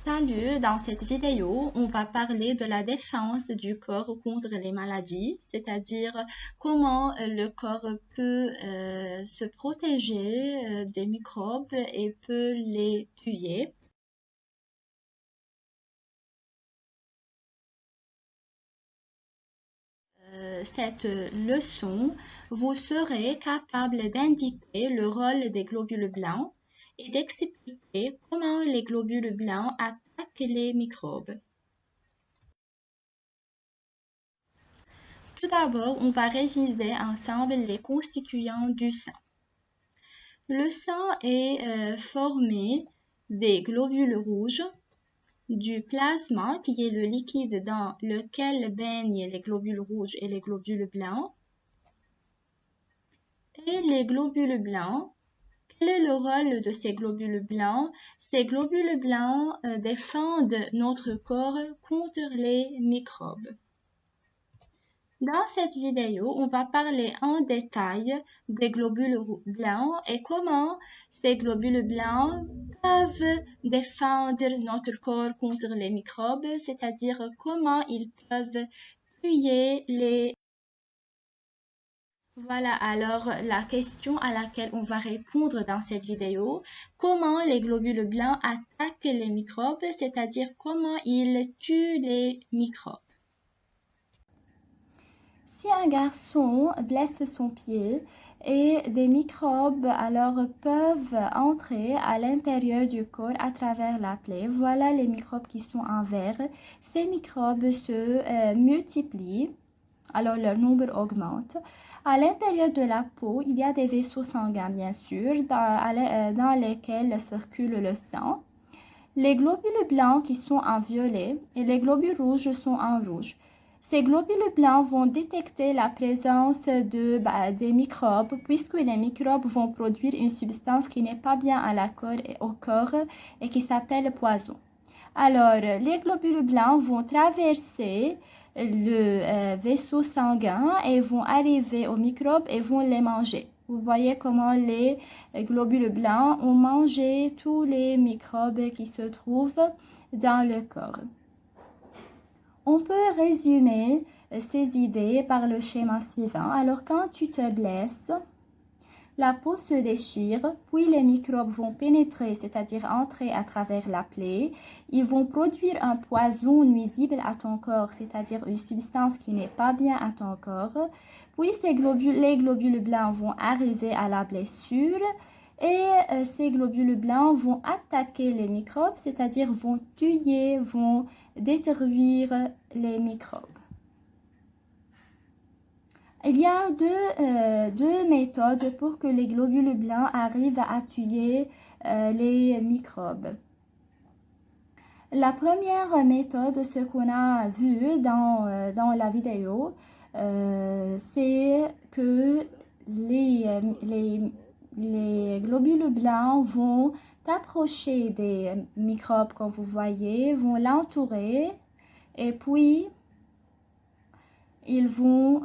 Salut, dans cette vidéo, on va parler de la défense du corps contre les maladies, c'est-à-dire comment le corps peut se protéger des microbes et peut les tuer. Cette leçon, vous serez capable d'indiquer le rôle des globules blancs et d'expliquer comment les globules blancs attaquent les microbes. Tout d'abord, on va réviser ensemble les constituants du sang. Le sang est formé des globules rouges, du plasma, qui est le liquide dans lequel baignent les globules rouges et les globules blancs, et les globules blancs. Quel est le rôle de ces globules blancs? Ces globules blancs défendent notre corps contre les microbes. Dans cette vidéo, on va parler en détail des globules blancs et comment ces globules blancs peuvent défendre notre corps contre les microbes, c'est-à-dire comment ils peuvent tuer les... Voilà alors la question à laquelle on va répondre dans cette vidéo. Comment les globules blancs attaquent les microbes, c'est-à-dire comment ils tuent les microbes. Si un garçon blesse son pied et des microbes alors peuvent entrer à l'intérieur du corps à travers la plaie, voilà les microbes qui sont en vert. Ces microbes se multiplient, alors leur nombre augmente. À l'intérieur de la peau, il y a des vaisseaux sanguins, bien sûr, dans lesquels circule le sang. Les globules blancs qui sont en violet et les globules rouges sont en rouge. Ces globules blancs vont détecter la présence des microbes, puisque les microbes vont produire une substance qui n'est pas bien au corps et qui s'appelle poison. Alors, les globules blancs vont traverser le vaisseau sanguin et vont arriver aux microbes et vont les manger. Vous voyez comment les globules blancs ont mangé tous les microbes qui se trouvent dans le corps. On peut résumer ces idées par le schéma suivant. Alors, quand tu te blesses, la peau se déchire, puis les microbes vont pénétrer, c'est-à-dire entrer à travers la plaie. Ils vont produire un poison nuisible à ton corps, c'est-à-dire une substance qui n'est pas bien à ton corps. Puis les globules blancs vont arriver à la blessure et ces globules blancs vont attaquer les microbes, c'est-à-dire vont tuer, vont détruire les microbes. Il y a deux méthodes pour que les globules blancs arrivent à tuer les microbes. La première méthode, ce qu'on a vu dans la vidéo, c'est que les globules blancs vont approcher des microbes, comme vous voyez, vont l'entourer et puis ils vont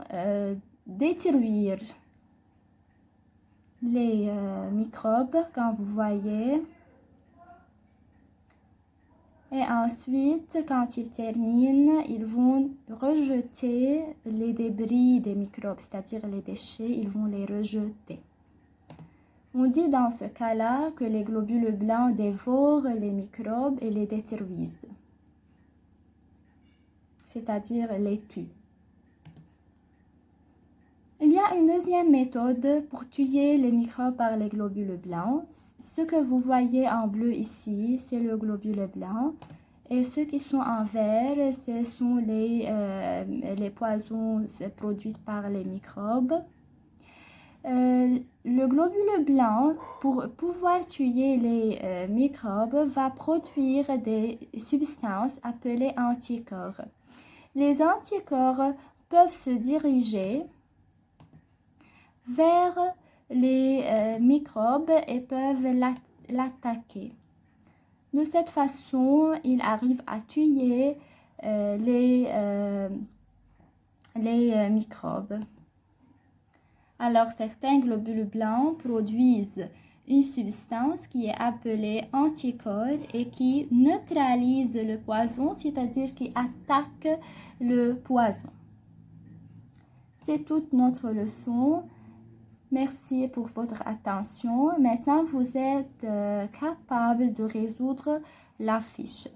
détruire les microbes, comme vous voyez. Et ensuite, quand ils terminent, ils vont rejeter les débris des microbes, c'est-à-dire les déchets, ils vont les rejeter. On dit dans ce cas-là que les globules blancs dévorent les microbes et les détruisent, c'est-à-dire les tuent. Il y a une deuxième méthode pour tuer les microbes par les globules blancs. Ce que vous voyez en bleu ici, c'est le globule blanc. Et ceux qui sont en vert, ce sont les poisons produits par les microbes. Le globule blanc, pour pouvoir tuer les microbes, va produire des substances appelées anticorps. Les anticorps peuvent se diriger vers les microbes et peuvent l'attaquer. De cette façon, il arrive à tuer les microbes. Alors, certains globules blancs produisent une substance qui est appelée anticorps et qui neutralise le poison, c'est-à-dire qui attaque le poison. C'est toute notre leçon. Merci pour votre attention. Maintenant, vous êtes capable de résoudre la fiche.